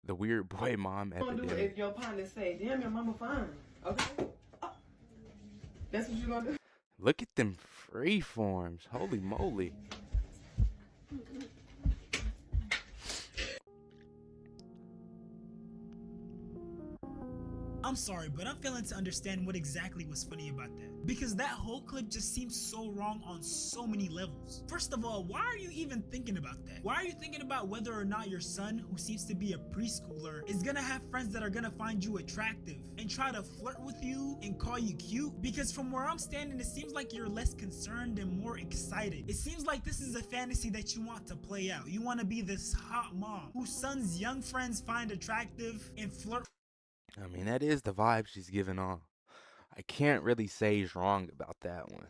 The weird boy mom Gonna do it epidemic. if your partner say, "Damn, your mama fine." Okay, that's what you gonna do. Look at them free forms. Holy moly. I'm sorry, but I'm failing to understand what exactly was funny about that. Because that whole clip just seems so wrong on so many levels. First of all, why are you even thinking about that? Why are you thinking about whether or not your son, who seems to be a preschooler, is gonna have friends that are gonna find you attractive and try to flirt with you and call you cute? Because from where I'm standing, it seems like you're less concerned and more excited. It seems like this is a fantasy that you want to play out. You want to be this hot mom whose son's young friends find attractive and flirt. I mean, that is the vibe she's giving off. I can't really say he's wrong about that one.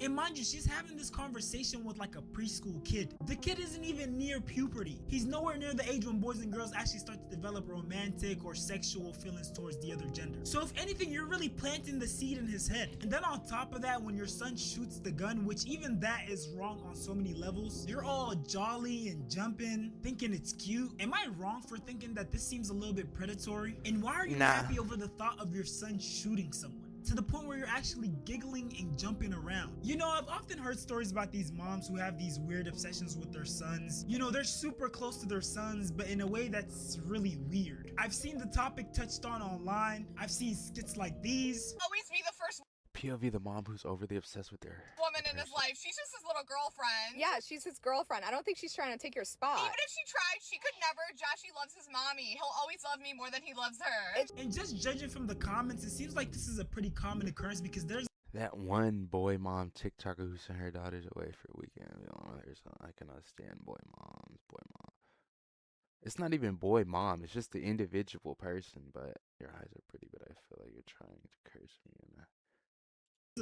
And mind you, she's having this conversation with like a preschool kid. The kid isn't even near puberty. He's nowhere near the age when boys and girls actually start to develop romantic or sexual feelings towards the other gender. So if anything, you're really planting the seed in his head. And then on top of that, when your son shoots the gun, which even that is wrong on so many levels, you're all jolly and jumping, thinking it's cute. Am I wrong for thinking that this seems a little bit predatory? And why are you happy over the thought of your son shooting someone? To the point where you're actually giggling and jumping around. You know, I've often heard stories about these moms who have these weird obsessions with their sons. You know, they're super close to their sons, but in a way that's really weird. I've seen the topic touched on online. I've seen skits like these. Always be the first POV, the mom who's overly obsessed with their woman in his life. She's just his little girlfriend. Yeah, she's his girlfriend. I don't think she's trying to take your spot. Even if she tried, she could never. Joshy loves his mommy. He'll always love me more than he loves her. And just judging from the comments, it seems like this is a pretty common occurrence because there's that one boy mom TikToker who sent her daughters away for a weekend. I cannot stand boy moms. It's not even boy mom. It's just the individual person. But your eyes are pretty. But I feel like you're trying to curse me.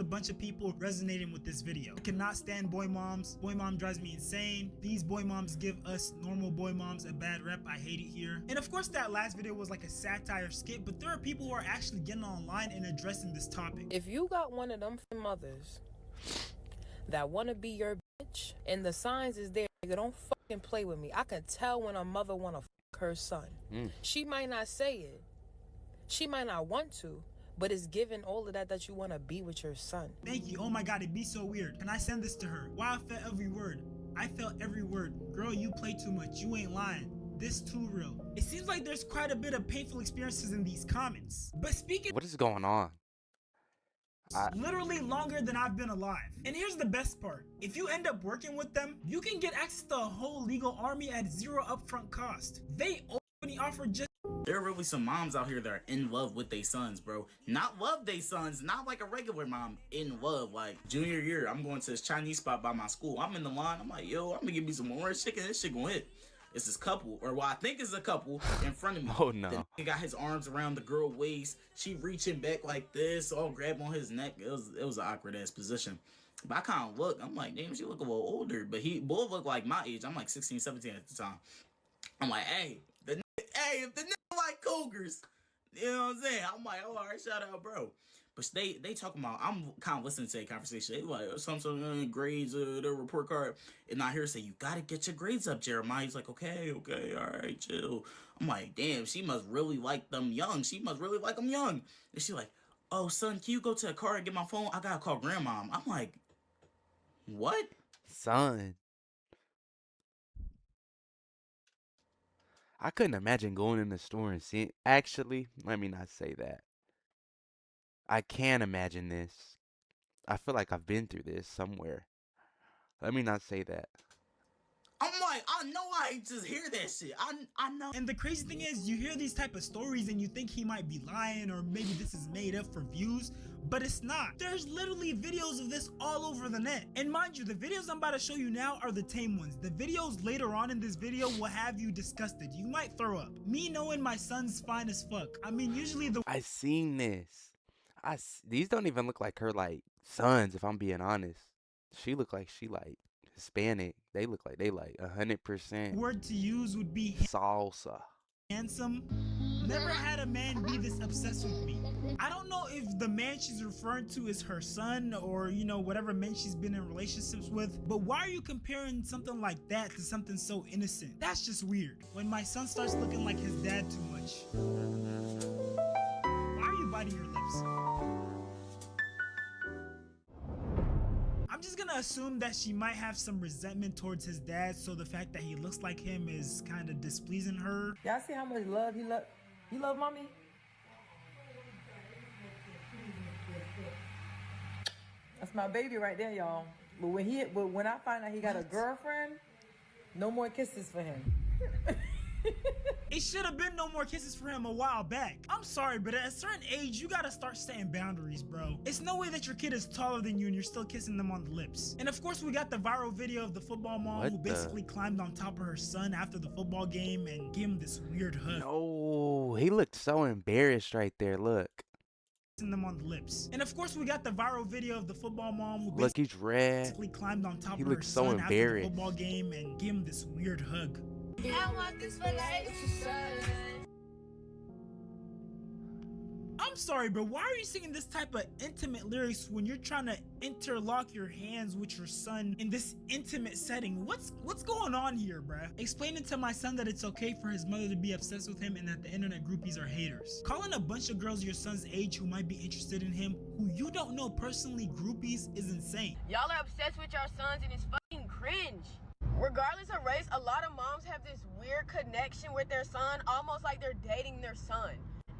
a bunch of people resonating with this video. I cannot stand boy moms. Boy mom drives me insane. These boy moms give us normal boy moms a bad rep. I hate it here. And of course that last video was like a satire skit, but there are people who are actually getting online and addressing this topic. If you got one of them mothers that want to be your bitch and the signs is there, nigga, don't fucking play with me. I can tell when a mother want to fuck her son. She might not say it. She might not want to, but it's given all of that you want to be with your son. Thank you. Oh my God, it'd be so weird. Can I send this to her? Wow, I felt every word. I felt every word. Girl, you play too much. You ain't lying. This too real. It seems like there's quite a bit of painful experiences in these comments. But speaking, what is going on? Literally longer than I've been alive. And here's the best part. If you end up working with them, you can get access to a whole legal army at zero upfront cost. They openly offer just... There are really some moms out here that are in love with their sons, bro. Not love their sons, not like a regular mom. In love. Like, junior year, I'm going to this Chinese spot by my school. I'm in the line. I'm like, yo, I'm gonna give me some orange chicken. This shit gonna hit. It's this couple, or what I think is a couple, in front of me. Oh no. He got his arms around the girl waist. She reaching back like this, all grab on his neck. It was an awkward ass position. But I kind of look. I'm like, damn, she look a little older. But both look like my age. I'm like 16, 17 at the time. I'm like, hey, if the nigga like cougars, you know what I'm saying? I'm like, oh, all right, shout out, bro. But they talking about, I'm kind of listening to a conversation. They like, some grades, their report card. And I hear say, you got to get your grades up, Jeremiah. He's like, okay, all right, chill. I'm like, damn, she must really like them young. She must really like them young. And she like, oh, son, can you go to the car and get my phone? I got to call grandma. I'm like, what? Son. I couldn't imagine going in the store and seeing... Actually, let me not say that. I can imagine this. I feel like I've been through this somewhere. Let me not say that. I'm like, I know I ain't just hear that shit. I know. And the crazy thing is, you hear these type of stories and you think he might be lying or maybe this is made up for views, but it's not. There's literally videos of this all over the net. And mind you, the videos I'm about to show you now are the tame ones. The videos later on in this video will have you disgusted. You might throw up. Me knowing my son's fine as fuck. I mean, usually the... I seen this. These don't even look like her, like, sons, if I'm being honest. She look like she, like, Hispanic. They look like they, like, 100% word to use would be salsa. handsome. Never had a man be this obsessed with me. I don't know if the man she's referring to is her son or, you know, whatever men she's been in relationships with, but why are you comparing something like that to something so innocent? That's just weird. When my son starts looking like his dad too much. Why are you biting your lips? I'm just gonna assume that she might have some resentment towards his dad, so the fact that he looks like him is kind of displeasing her. Y'all see how much love he love? You love mommy? That's my baby right there, y'all. But when I find out he got a girlfriend, no more kisses for him. It should have been no more kisses for him a while back. I'm sorry, but at a certain age, you gotta start setting boundaries, bro. It's no way that your kid is taller than you and you're still kissing them on the lips. And of course, we got the viral video of the football mom who basically climbed on top of her son after the football game and gave him this weird hug. No, he looked so embarrassed right there. Look. Them on the lips. And of course, we got the viral video of the football mom who Look, he's red. basically climbed on top He of her looks so son after the embarrassed. football game and gave him this weird hug. I want this for life. I'm sorry, but why are you singing this type of intimate lyrics when you're trying to interlock your hands with your son in this intimate setting? What's going on here, bruh? Explaining to my son that it's okay for his mother to be obsessed with him and that the internet groupies are haters. Calling a bunch of girls your son's age who might be interested in him, who you don't know personally, groupies, is insane. Y'all are obsessed with your sons and it's fucking cringe. Regardless of race, a lot of moms have this weird connection with their son, almost like they're dating their son.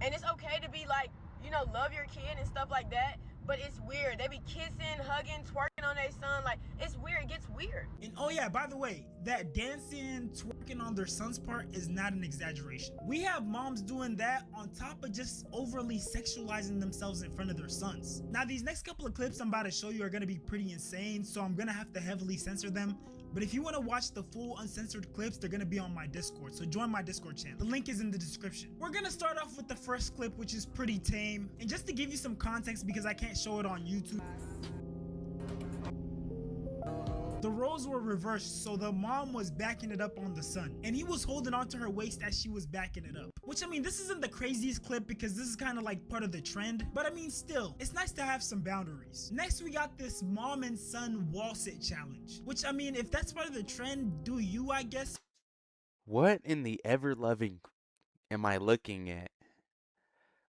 And it's okay to be like, you know, love your kid and stuff like that, but it's weird. They be kissing, hugging, twerking on their son. Like, it's weird. It gets weird. And oh yeah, by the way, that dancing, twerking on their son's part is not an exaggeration. We have moms doing that on top of just overly sexualizing themselves in front of their sons. Now, these next couple of clips I'm about to show you are gonna be pretty insane, so I'm gonna have to heavily censor them. But if you want to watch the full uncensored clips, they're going to be on my Discord, so join my Discord channel. The link is in the description. We're going to start off with the first clip, which is pretty tame. And just to give you some context, because I can't show it on YouTube, the roles were reversed, so the mom was backing it up on the son, and he was holding onto her waist as she was backing it up. Which, I mean, this isn't the craziest clip because this is kind of like part of the trend, but I mean, still, it's nice to have some boundaries. Next, we got this mom and son wall sit challenge, which, I mean, if that's part of the trend, do you, I guess? What in the ever-loving am I looking at?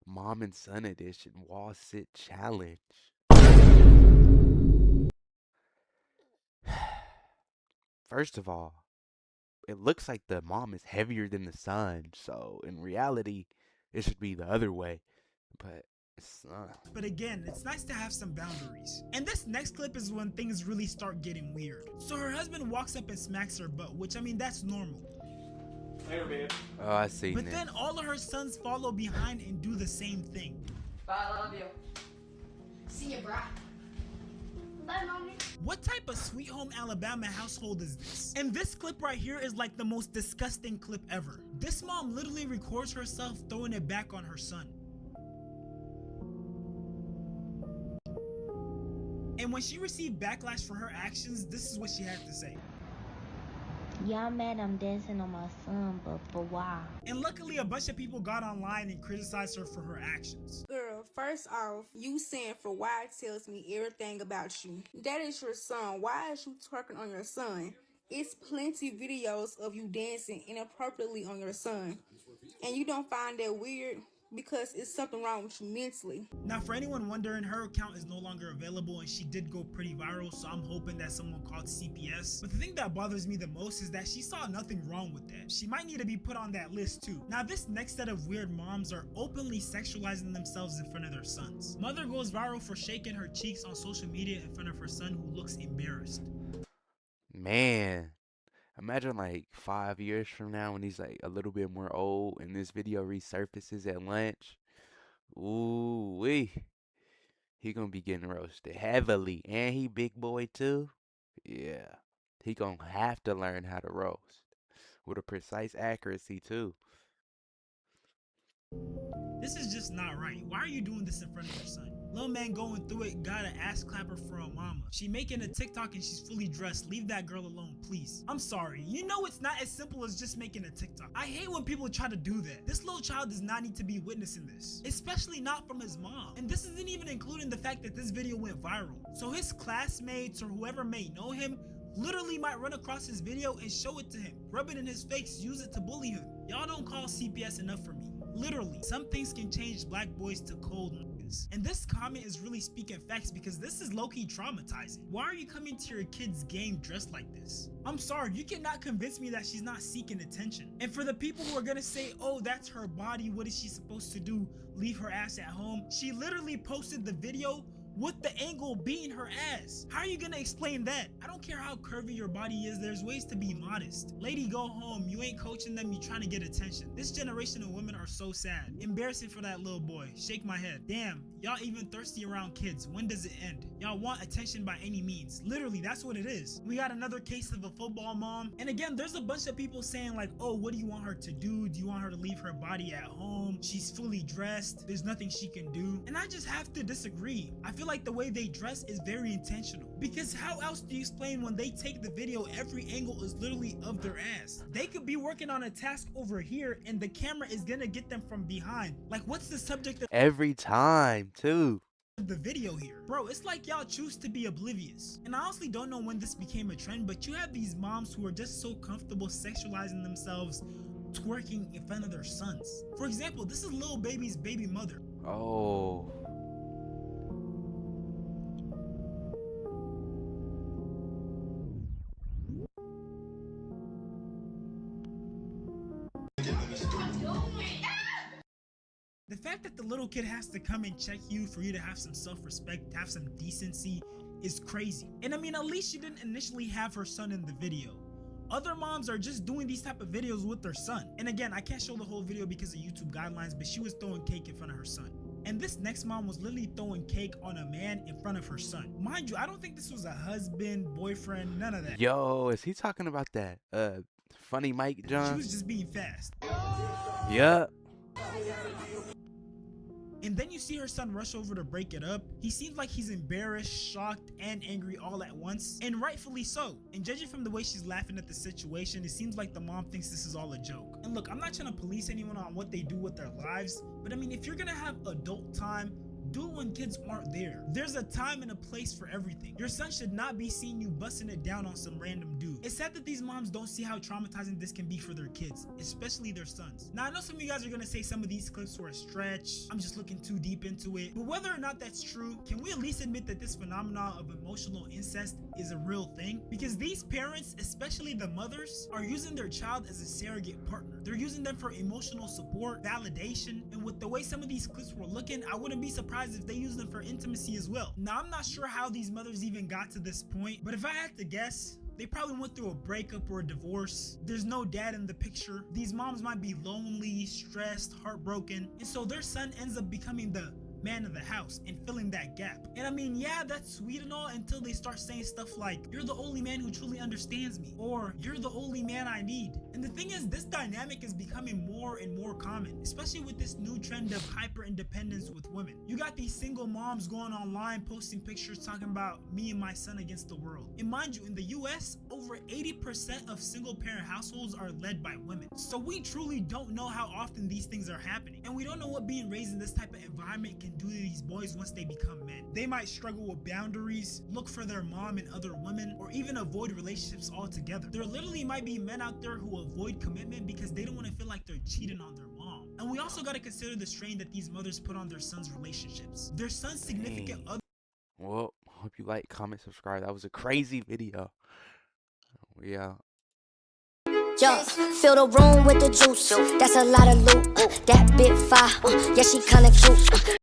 Mom and son edition wall sit challenge. First of all, it looks like the mom is heavier than the son, so in reality, it should be the other way, but it's not. But again, it's nice to have some boundaries. And this next clip is when things really start getting weird. So her husband walks up and smacks her butt, which, I mean, that's normal. Later, babe. Oh, I see. But then all of her sons follow behind and do the same thing. Bye, I love you. See ya, brah. Bye, mommy. What type of Sweet Home Alabama household is this? And this clip right here is like the most disgusting clip ever. This mom literally records herself throwing it back on her son. And when she received backlash for her actions, this is what she had to say. Y'all mad I'm dancing on my son, but for why? And luckily, a bunch of people got online and criticized her for her actions. Girl, first off, you saying for why tells me everything about you. That is your son. Why is you twerking on your son? It's plenty videos of you dancing inappropriately on your son. And you don't find that weird because it's something wrong with you mentally. Now, for anyone wondering, her account is no longer available and she did go pretty viral, so I'm hoping that someone called CPS. But the thing that bothers me the most is that she saw nothing wrong with that. She might need to be put on that list too. Now, this next set of weird moms are openly sexualizing themselves in front of their sons. Mother goes viral for shaking her cheeks on social media in front of her son who looks embarrassed. Man, imagine like 5 years from now when he's like a little bit more old and this video resurfaces at lunch. Ooh wee. He gonna be getting roasted heavily. And he big boy too. Yeah. He gonna have to learn how to roast. With a precise accuracy too. This is just not right. Why are you doing this in front of your son? little man going through it got an ass clapper for a mama. She making a TikTok and she's fully dressed. Leave that girl alone, please. I'm sorry. You know it's not as simple as just making a TikTok. I hate when people try to do that. This little child does not need to be witnessing this, especially not from his mom. And this isn't even including the fact that this video went viral. So his classmates or whoever may know him literally might run across his video and show it to him, rub it in his face, use it to bully him. Y'all don't call CPS enough for me. Literally, some things can change black boys to cold niggas. And this comment is really speaking facts because this is low-key traumatizing. Why are you coming to your kid's game dressed like this? I'm sorry, you cannot convince me that she's not seeking attention. And for the people who are gonna say, oh, that's her body, what is she supposed to do? Leave her ass at home. She literally posted the video with the angle being her ass. How are you gonna explain that? I don't care how curvy your body is, there's ways to be modest. Lady, go home. You ain't coaching them, you trying to get attention. This generation of women are so sad. Embarrassing for that little boy. Shake my head. Damn, y'all even thirsty around kids. When does it end? Y'all want attention by any means. Literally, that's what it is. We got another case of a football mom. And again, there's a bunch of people saying like, oh, what do you want her to do? Do you want her to leave her body at home? She's fully dressed. There's nothing she can do. And I just have to disagree. I feel like the way they dress is very intentional, because how else do you explain when they take the video, every angle is literally of their ass? They could be working on a task over here and the camera is gonna get them from behind. Like, what's the subject of Every time, too. the video here? Bro, it's like y'all choose to be oblivious. And I honestly don't know when this became a trend, but you have these moms who are just so comfortable sexualizing themselves, twerking in front of their sons. For example, this is Lil Baby's baby mother. Oh. The fact that the little kid has to come and check you for you to have some self-respect, have some decency, is crazy. And I mean, at least she didn't initially have her son in the video. Other moms are just doing these type of videos with their son. And again, I can't show the whole video because of YouTube guidelines, but she was throwing cake in front of her son. And this next mom was literally throwing cake on a man in front of her son. Mind you, I don't think this was a husband, boyfriend, none of that. Yo, is he talking about that funny Mike John? She was just being fast. Yup. And then you see her son rush over to break it up. He seems like he's embarrassed, shocked, and angry all at once, and rightfully so. And judging from the way she's laughing at the situation, it seems like the mom thinks this is all a joke. And look, I'm not trying to police anyone on what they do with their lives, but I mean, if you're gonna have adult time, do it when kids aren't there. There's a time and a place for everything. Your son should not be seeing you busting it down on some random dude. It's sad that these moms don't see how traumatizing this can be for their kids, especially their sons. Now, I know some of you guys are gonna say some of these clips were a stretch. I'm just looking too deep into it. But whether or not that's true, can we at least admit that this phenomenon of emotional incest is a real thing? Because these parents, especially the mothers, are using their child as a surrogate partner. They're using them for emotional support, validation, and with the way some of these clips were looking, I wouldn't be surprised if they use them for intimacy as well. Now, I'm not sure how these mothers even got to this point, but if I had to guess, they probably went through a breakup or a divorce. There's no dad in the picture. These moms might be lonely, stressed, heartbroken, and so their son ends up becoming the man of the house and filling that gap. And I mean, yeah, that's sweet and all until they start saying stuff like, you're the only man who truly understands me, or you're the only man I need. And the thing is, this dynamic is becoming more and more common, especially with this new trend of hyper independence with women. You got these single moms going online posting pictures talking about me and my son against the world. And mind you, in the US, over 80% of single parent households are led by women. So we truly don't know how often these things are happening. And we don't know what being raised in this type of environment can do to these boys once they become men. They might struggle with boundaries, look for their mom and other women, or even avoid relationships altogether. There literally might be men out there who avoid commitment because they don't want to feel like they're cheating on their mom. And we also got to consider the strain that these mothers put on their sons' relationships. Their son's significant other. Well, hope you like, comment, subscribe. That was a crazy video. We out. Yo, fill the room with the juice. That's a lot of loot. That bit fire. Yeah, she kinda cute.